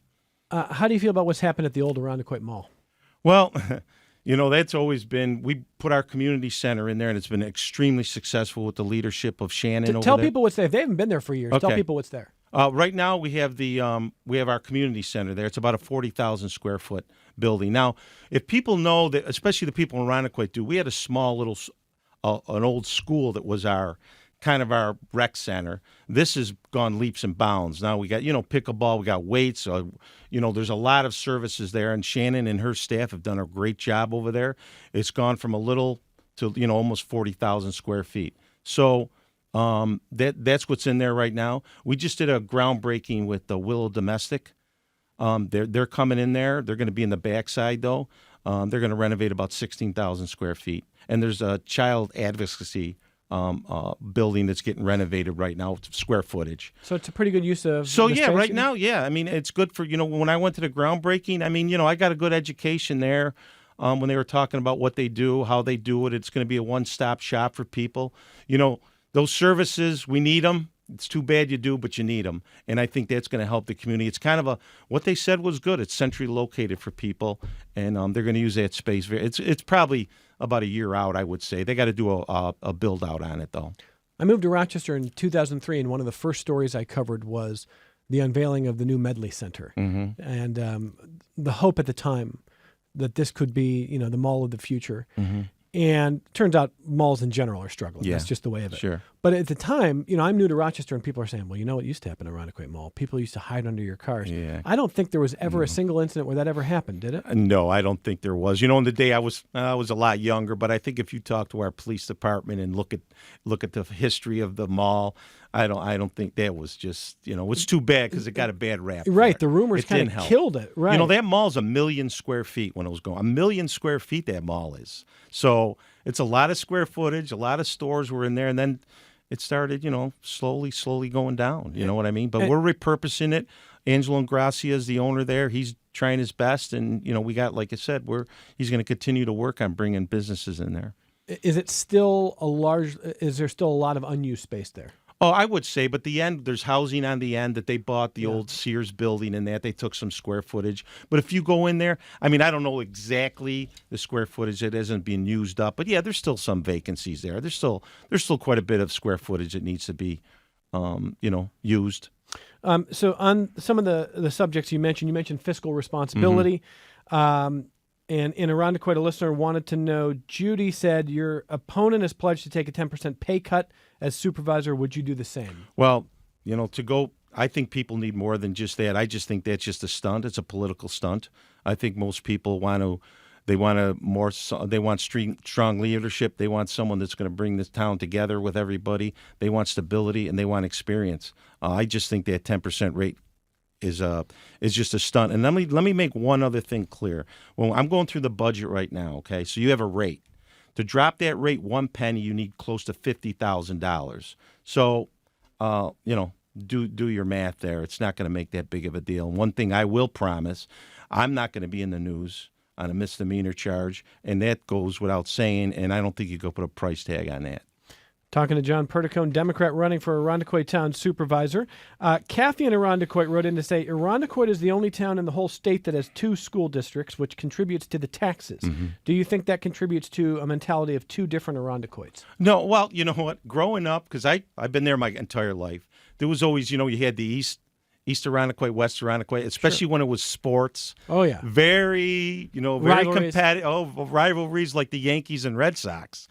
S2: How do you feel about what's happened at the old Irondequoit Mall?
S4: Well, that's always been, we put our community center in there, and it's been extremely successful with the leadership of Shannon over there.
S2: Tell people what's there. If they haven't been there for years, tell people what's there.
S4: Right now, we have our community center there. It's about a 40,000 square foot building. Now, if people know that, especially the people in Irondequoit do, we had a small little, an old school that was our kind of our rec center. This has gone leaps and bounds. Now we got, pickleball, we got weights, there's a lot of services there, and Shannon and her staff have done a great job over there. It's gone from a little to, almost 40,000 square feet. So that's what's in there right now. We just did a groundbreaking with the Willow Domestic. They're coming in there. They're going to be in the backside, though. They're going to renovate about 16,000 square feet. And there's a child advocacy building that's getting renovated right now, square footage.
S2: So it's a pretty good use of
S4: So
S2: the
S4: yeah,
S2: space,
S4: right
S2: you
S4: now, yeah. I mean, it's good for, when I went to the groundbreaking, I got a good education there. When they were talking about what they do, how they do it, it's going to be a one-stop shop for people. Those services, we need them. It's too bad you do, but you need them. And I think that's going to help the community. It's kind of what they said was good. It's centrally located for people, and they're going to use that space. It's probably about a year out, I would say. They got to do a build out on it, though.
S2: I moved to Rochester in 2003, and one of the first stories I covered was the unveiling of the new Medley Center.
S4: Mm-hmm.
S2: And the hope at the time that this could be, the mall of the future.
S4: Mm-hmm.
S2: And turns out malls in general are struggling.
S4: Yeah,
S2: that's just the way of it.
S4: Sure.
S2: But at the time, I'm new to Rochester, and people are saying, well, what used to happen at Irondequoit Mall? People used to hide under your cars.
S4: Yeah.
S2: I don't think there was ever a single incident where that ever happened, did it?
S4: No, I don't think there was. In the day I was a lot younger, but I think if you talk to our police department and look at the history of the mall, I don't think that was just, it's too bad because it got a bad rap.
S2: Right. The rumors kind of killed it. Right.
S4: That mall's 1 million square feet when it was going. 1 million square feet that mall is. So it's a lot of square footage, a lot of stores were in there, and then it started, slowly going down. You know what I mean? But we're repurposing it. Angelo Ingrassia is the owner there. He's trying his best, and we got, like I said, he's going to continue to work on bringing businesses in there.
S2: Is there still a lot of unused space there?
S4: Oh, I would say, but there's housing on the end that they bought, the old Sears building, and that they took some square footage. But if you go in there, I don't know exactly the square footage that isn't being used up, but yeah, there's still some vacancies there. There's still quite a bit of square footage that needs to be, used.
S2: So on some of the subjects you mentioned fiscal responsibility.
S4: Mm-hmm.
S2: And in Irondequoit, a listener wanted to know, Judy said, your opponent has pledged to take a 10% pay cut as supervisor. Would you do the same?
S4: Well, I think people need more than just that. I just think that's just a stunt. It's a political stunt. I think most people want strong leadership. They want someone that's going to bring this town together with everybody. They want stability, and they want experience. I just think that 10% rate is just a stunt. And let me make one other thing clear. Well, I'm going through the budget right now, okay? So you have a rate. To drop that rate 1 penny, you need close to $50,000. So, do your math there. It's not going to make that big of a deal. And one thing I will promise, I'm not going to be in the news on a misdemeanor charge, and that goes without saying, and I don't think you could put a price tag on that.
S2: Talking to John Perticone, Democrat running for Irondequoit Town Supervisor. Kathy in Irondequoit wrote in to say, Irondequoit is the only town in the whole state that has 2 school districts, which contributes to the taxes. Mm-hmm. Do you think that contributes to a mentality of 2 different Irondequoits?
S4: No, well, you know what? Growing up, because I've been there my entire life, there was always, you had the East Irondequoit, West Irondequoit, especially when it was sports.
S2: Oh, yeah.
S4: Very competitive. Oh, rivalries like the Yankees and Red Sox.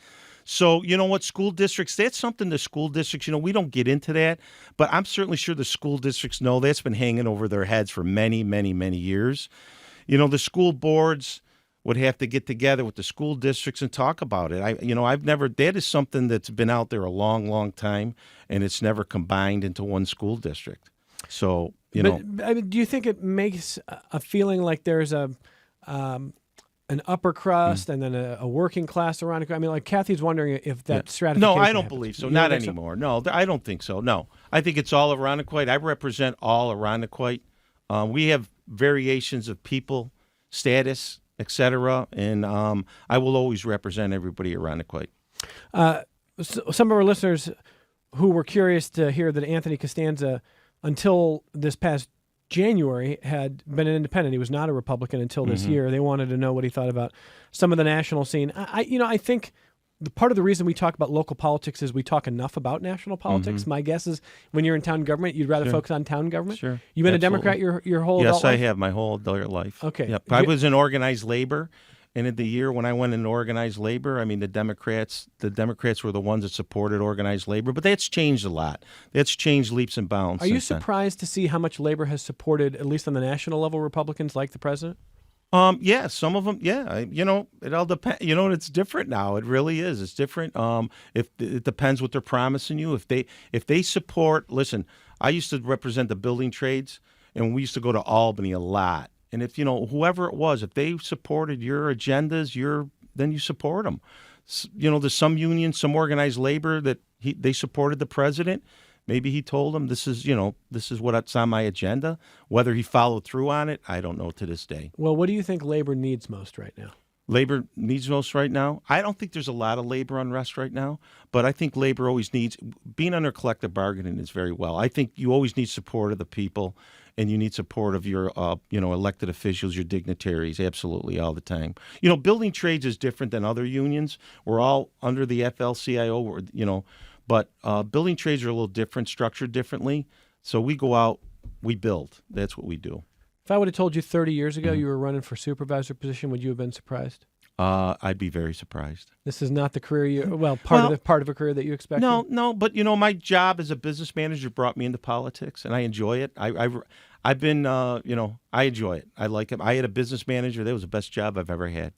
S4: So, what, school districts, that's something the school districts, we don't get into that, but I'm certainly sure the school districts know that's been hanging over their heads for many, many, many years. The school boards would have to get together with the school districts and talk about it. That is something that's been out there a long, long time, and it's never combined into one school district. So,
S2: But do you think it makes a feeling like there's an upper crust and then a working class around it? Like Kathy's wondering if that strategy.
S4: No, I don't believe so. Not anymore. So? No, I don't think so. No, I think it's all Irondequoit. I represent all Irondequoit. We have variations of people, status, etc., and I will always represent everybody Irondequoit.
S2: So some of our listeners who were curious to hear that Anthony Costanza, until this past January, had been an independent. He was not a Republican until this year. They wanted to know what he thought about some of the national scene. I think the part of the reason we talk about local politics is we talk enough about national politics. My guess is when you're in town government, you'd rather focus on town government.
S4: Sure.
S2: You've been
S4: Absolutely.
S2: a Democrat your whole
S4: Yes,
S2: adult
S4: I
S2: life?
S4: have my whole adult life.
S2: Okay.
S4: Yep. I was in organized labor, and in the year when I went in organized labor, I mean the Democrats were the ones that supported organized labor, but that's changed a lot. That's changed leaps and bounds.
S2: Are you
S4: since then.
S2: surprised to see how much labor has supported, at least on the national level, Republicans like the president?
S4: Yeah, some of them. Yeah, it all depends. It's different now. It really is. It's different. If it depends what they're promising you. If they support. Listen, I used to represent the building trades, and we used to go to Albany a lot. And if whoever it was, if they supported your agendas, then you support them. There's some unions, some organized labor that they supported the president. Maybe he told them this is what's on my agenda. Whether he followed through on it, I don't know to this day.
S2: Well, what do you think labor needs most right now?
S4: Labor needs most right now. I don't think there's a lot of labor unrest right now, but I think labor always needs being under collective bargaining is very well. I think you always need support of the people, and you need support of your elected officials, your dignitaries, absolutely all the time. Building trades is different than other unions. We're all under the FL-CIO. But building trades are a little different, structured differently. So we go out, we build. That's what we do.
S2: If I would have told you 30 years ago you were running for supervisor position, would you have been surprised?
S4: I'd be very surprised.
S2: This is not the career part of a career that you expected?
S4: No, but my job as a business manager brought me into politics, and I enjoy it. I've been, I enjoy it. I like it. I had a business manager. That was the best job I've ever had.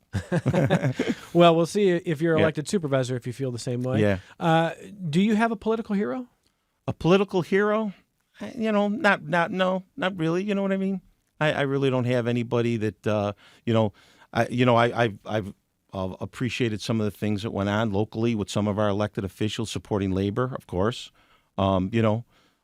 S2: Well, we'll see if you're elected supervisor if you feel the same way.
S4: Yeah.
S2: Do you have a political hero?
S4: A political hero? Not really. You know what I mean? I really don't have anybody that, I've appreciated some of the things that went on locally with some of our elected officials supporting labor, of course.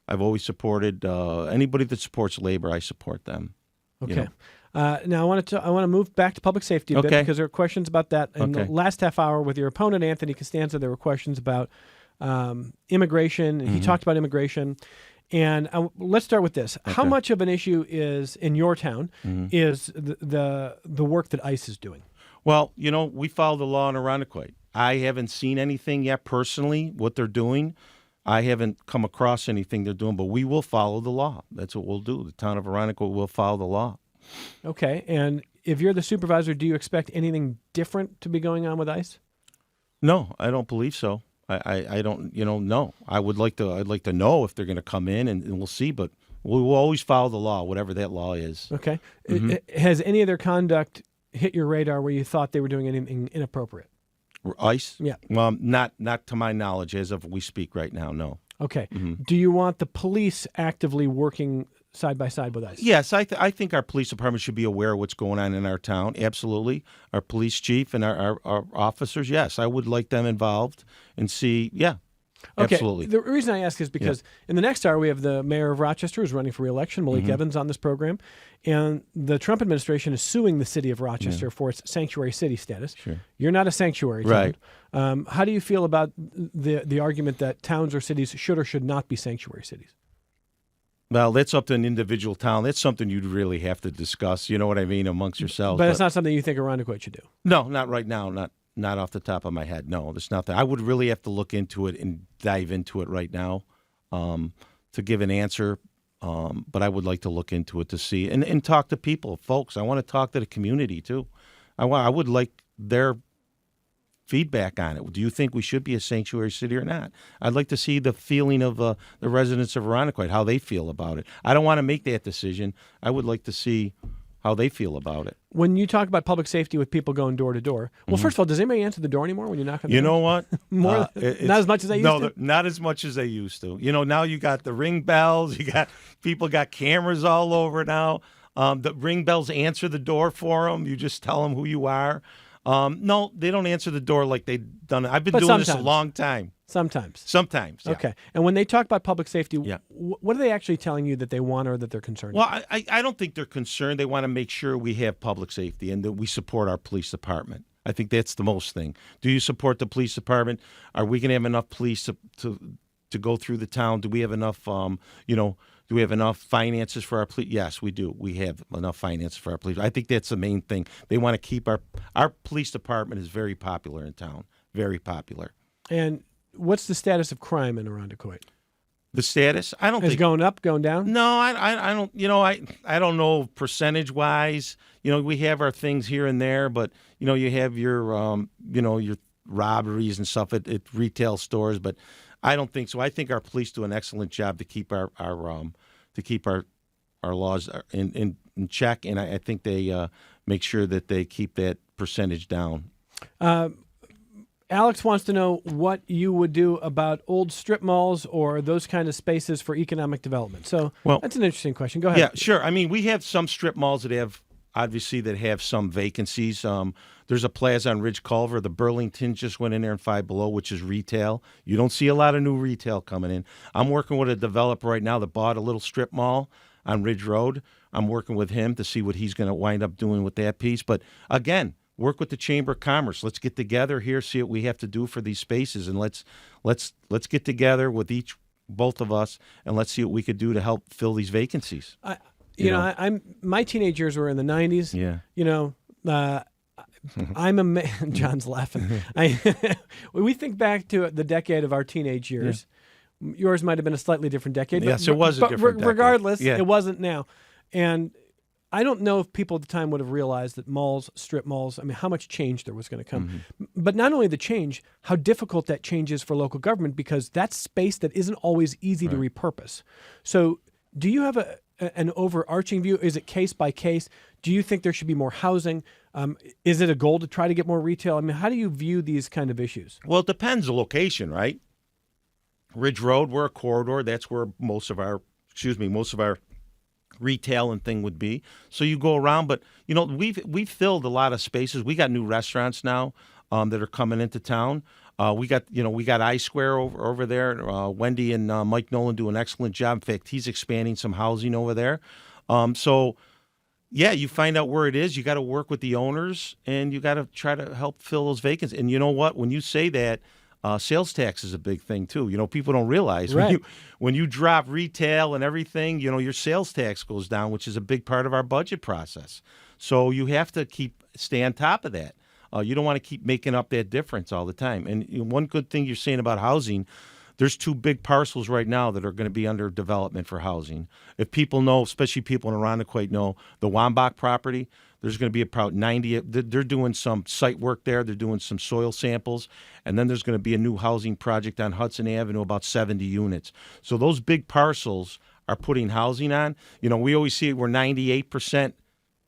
S4: I've always supported anybody that supports labor. I support them.
S2: Okay. Now I want to move back to public safety a bit because there are questions about that. In the last half hour with your opponent Anthony Costanza, there were questions about immigration. He talked about immigration, and let's start with this: how much of an issue is in your town is the work that ICE is doing?
S4: Well, we follow the law in Irondequoit. I haven't seen anything yet personally what they're doing. I haven't come across anything they're doing, but we will follow the law. That's what we'll do. The town of Irondequoit will follow the law.
S2: Okay. And if you're the supervisor, do you expect anything different to be going on with ICE?
S4: No, I don't believe so. I don't, no. I'd like to know if they're going to come in, and we'll see, but we will always follow the law, whatever that law is.
S2: Okay. Has any of their conduct hit your radar where you thought they were doing anything inappropriate?
S4: ICE?
S2: Yeah.
S4: Not to my knowledge as of we speak right now, no.
S2: Okay. Do you want the police actively working side by side with ICE?
S4: Yes, I think our police department should be aware of what's going on in our town. Absolutely. Our police chief and our officers, yes. I would like them involved and see, yeah.
S2: Okay.
S4: Absolutely.
S2: The reason I ask is because in the next hour we have the mayor of Rochester who's running for re-election, Malik Evans, on this program, and the Trump administration is suing the city of Rochester for its sanctuary city status.
S4: Sure.
S2: You're not a sanctuary town.
S4: Right.
S2: How do you feel about the argument that towns or cities should or should not be sanctuary cities?
S4: Well, that's up to an individual town. That's something you'd really have to discuss, you know what I mean, amongst yourselves.
S2: But it's not something you think Irondequoit should do?
S4: No, not right now, not off the top of my head. No, there's nothing. I would really have to look into it and dive into it right now to give an answer. But I would like to look into it to see and talk to people, folks. I want to talk to the community too. I would like their feedback on it. Do you think we should be a sanctuary city or not? I'd like to see the feeling of the residents of Irondequoit, how they feel about it. I don't want to make that decision. I would like to see how they feel about it.
S2: When you talk about public safety with people going door to door, well, first of all, does anybody answer the door anymore when you knock on the door?
S4: You know what?
S2: Not as much as they used to?
S4: No, not as much as they used to. Now you got the ring bells. You got people got cameras all over now. The ring bells answer the door for them. You just tell them who you are. No, they don't answer the door like they've done it. I've been doing this a long time.
S2: Sometimes.
S4: Yeah.
S2: Okay. And when they talk about public safety, what are they actually telling you that they want or that they're concerned
S4: about? Well, I don't think they're concerned. They want to make sure we have public safety and that we support our police department. I think that's the most thing. Do you support the police department? Are we going to have enough police to go through the town? Do we have enough, do we have enough finances for our police? Yes, we do. We have enough finances for our police. I think that's the main thing. They want to keep our police department is very popular in town. very popular.
S2: And what's the status of crime in Irondequoit?
S4: The status, I don't
S2: Is it
S4: think.
S2: going up, going down?
S4: No, I don't. I don't know percentage wise. We have our things here and there, but you have your your robberies and stuff at retail stores, but I don't think so. I think our police do an excellent job to keep our laws in check, and I think they make sure that they keep that percentage down.
S2: Alex wants to know what you would do about old strip malls or those kind of spaces for economic development. So that's an interesting question. Go ahead.
S4: Yeah, sure. I mean, we have some strip malls that have some vacancies. There's a plaza on Ridge Culver. The Burlington just went in there in Five Below, which is retail. You don't see a lot of new retail coming in. I'm working with a developer right now that bought a little strip mall on Ridge Road. I'm working with him to see what he's going to wind up doing with that piece. But again, work with the Chamber of Commerce. Let's get together here, see what we have to do for these spaces, and let's get together with both of us, and let's see what we could do to help fill these vacancies.
S2: My teenage years were in the 90s.
S4: Yeah.
S2: I'm a man. John's laughing. We think back to the decade of our teenage years. Yeah. Yours might have been a slightly different decade.
S4: Yes, it was a different decade.
S2: Regardless,
S4: yeah.
S2: It wasn't now. And I don't know if people at the time would have realized that malls, strip malls, how much change there was going to come. Mm-hmm. But not only the change, how difficult that change is for local government, because that's space that isn't always easy to repurpose. So do you have an overarching view? Is it case by case? Do you think there should be more housing? Is it a goal to try to get more retail? How do you view these kind of issues?
S4: Well, it depends the location, right? Ridge Road, we're a corridor. That's where most of our retail and thing would be. So you go around, but we've filled a lot of spaces. We got new restaurants now that are coming into town. We got I Square over there. Wendy and Mike Nolan do an excellent job. In fact, he's expanding some housing over there. So yeah, you find out where it is. You got to work with the owners, and you got to try to help fill those vacancies. And you know what? When you say that, sales tax is a big thing too. People don't realize when you drop retail and everything, your sales tax goes down, which is a big part of our budget process. So you have to stay on top of that. You don't want to keep making up that difference all the time. And one good thing you're saying about housing, there's 2 big parcels right now that are going to be under development for housing. If people know, especially people in Irondequoit know, the Wambach property, there's going to be about 90. They're doing some site work there. They're doing some soil samples. And then there's going to be a new housing project on Hudson Avenue, about 70 units. So those big parcels are putting housing on. We always see we're 98%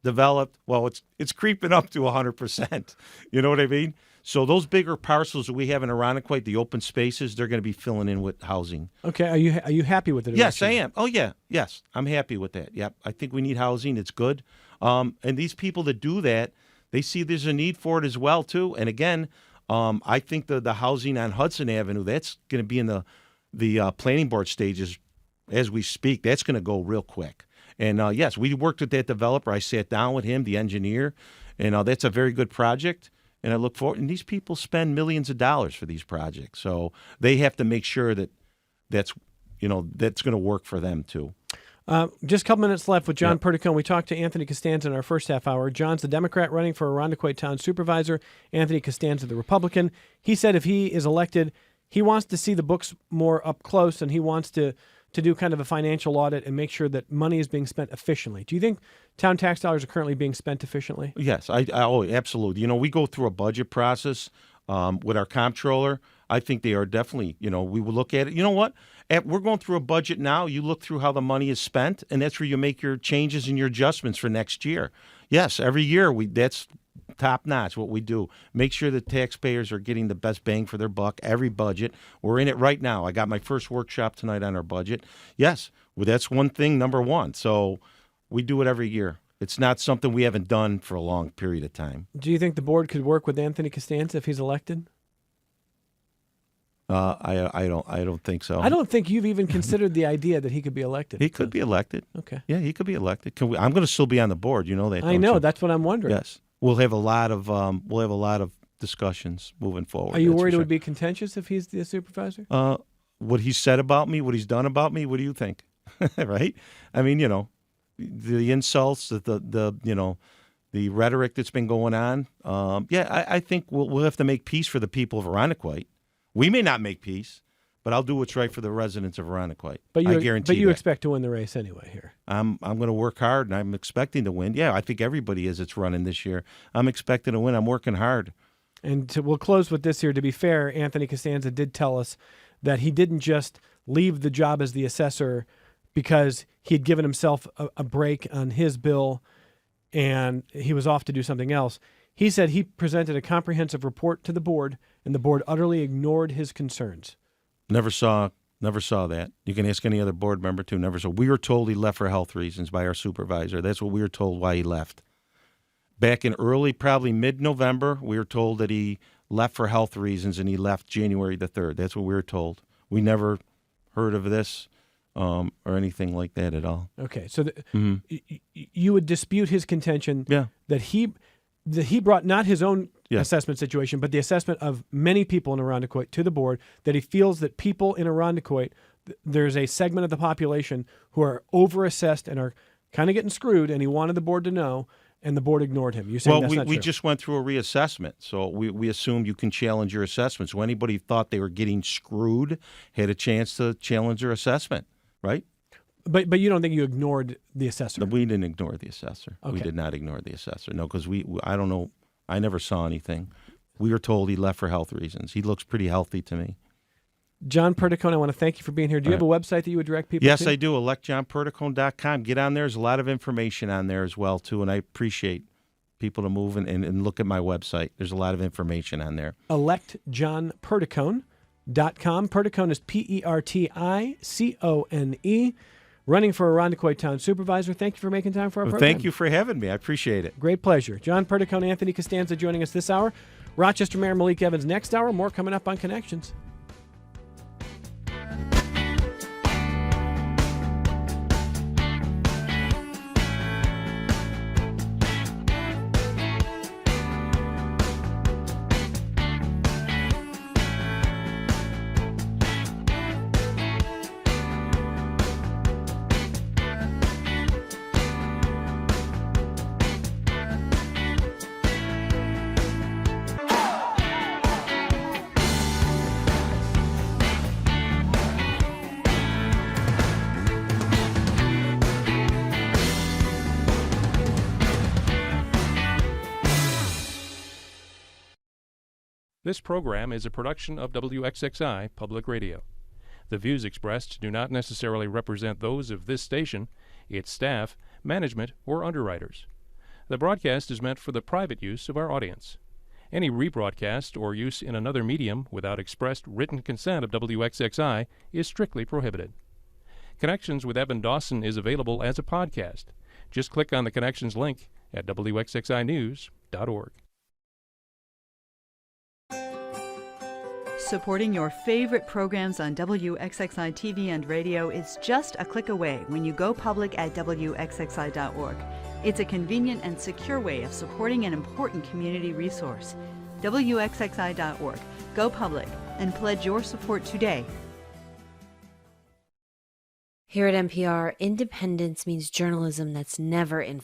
S4: developed. Well, it's creeping up to 100%. You know what I mean? So those bigger parcels that we have in Irondequoit, the open spaces, they're going to be filling in with housing.
S2: Okay. Are you happy with it?
S4: Yes, I am. Oh, yeah. Yes, I'm happy with that. Yep. I think we need housing. It's good. And these people that do that, they see there's a need for it as well, too. And again, I think the housing on Hudson Avenue, that's going to be in the planning board stages as we speak. That's going to go real quick. And yes, we worked with that developer. I sat down with him, the engineer, and that's a very good project. And I look forward. And these people spend millions of dollars for these projects, so they have to make sure that's going to work for them too.
S2: Just a couple minutes left with John Perticone. We talked to Anthony Costanza in our first half hour. John's the Democrat running for Irondequoit Town Supervisor. Anthony Costanza, the Republican. He said if he is elected, he wants to see the books more up close, and he wants to do kind of a financial audit and make sure that money is being spent efficiently. Do you think town tax dollars are currently being spent efficiently?
S4: Yes, absolutely. We go through a budget process with our comptroller. I think they are definitely, we will look at it. You know what? We're going through a budget now. You look through how the money is spent, and that's where you make your changes and your adjustments for next year. Yes, every year that's top notch what we do. Make sure the taxpayers are getting the best bang for their buck. Every budget. We're in it right now. I got my first workshop tonight on our budget. Yes, well, that's one thing, number one. So we do it every year. It's not something we haven't done for a long period of time.
S2: Do you think the board could work with Anthony Costanza if he's elected?
S4: I don't think so.
S2: I don't think you've even considered the idea that he could be elected.
S4: He could be elected.
S2: Okay.
S4: Yeah, he could be elected. I'm going to still be on the board. You know that.
S2: I know.
S4: You?
S2: That's what I'm wondering.
S4: Yes, we'll have a lot of discussions moving forward.
S2: Are you worried it would be contentious if he's the supervisor?
S4: What he said about me, what he's done about me. What do you think? Right? I mean, the insults, the rhetoric that's been going on. I think we'll have to make peace for the people of Irondequoit. We may not make peace, but I'll do what's right for the residents of Irondequoit. I guarantee
S2: But you
S4: that.
S2: expect to win the race anyway here.
S4: I'm going to work hard, and I'm expecting to win. Yeah, I think everybody is that's running this year. I'm expecting to win. I'm working hard.
S2: And we'll close with this here. To be fair, Anthony Costanza did tell us that he didn't just leave the job as the assessor because he had given himself a break on his bill and he was off to do something else. He said he presented a comprehensive report to the board, and the board utterly ignored his concerns.
S4: Never saw that. You can ask any other board member too. Never saw. We were told he left for health reasons by our supervisor. That's what we were told why he left. Back in early, probably mid-November, we were told that he left for health reasons, and he left January the 3rd. That's what we were told. We never heard of this or anything like that at all.
S2: Okay, so you would dispute his contention that he brought not his own assessment situation, but the assessment of many people in Irondequoit to the board, that he feels that people in Irondequoit, there's a segment of the population who are overassessed and are kind of getting screwed, and he wanted the board to know, and the board ignored him. You saying that's not true?
S4: We just went through a reassessment, so we assumed you can challenge your assessment. So anybody who thought they were getting screwed had a chance to challenge their assessment, right?
S2: But you don't think you ignored the assessor?
S4: We didn't ignore the assessor.
S2: Okay.
S4: We did not ignore the assessor. No, because I don't know. I never saw anything. We were told he left for health reasons. He looks pretty healthy to me.
S2: John Perticone, I want to thank you for being here. Do you have a website that you would direct people to?
S4: Yes, I do. electjohnperticone.com. Get on there. There's a lot of information on there as well, too, and I appreciate people to move and look at my website. There's a lot of information on there.
S2: electjohnperticone.com. Perticone is Perticone. Running for Irondequoit Town Supervisor. Thank you for making time for our program.
S4: Thank you for having me. I appreciate it.
S2: Great pleasure. John Perticone, Anthony Costanza joining us this hour. Rochester Mayor Malik Evans next hour. More coming up on Connections.
S5: This program is a production of WXXI Public Radio. The views expressed do not necessarily represent those of this station, its staff, management, or underwriters. The broadcast is meant for the private use of our audience. Any rebroadcast or use in another medium without expressed written consent of WXXI is strictly prohibited. Connections with Evan Dawson is available as a podcast. Just click on the Connections link at WXXInews.org.
S6: Supporting your favorite programs on WXXI TV and radio is just a click away when you go public at WXXI.org. It's a convenient and secure way of supporting an important community resource. WXXI.org. Go public and pledge your support today.
S7: Here at NPR, independence means journalism that's never in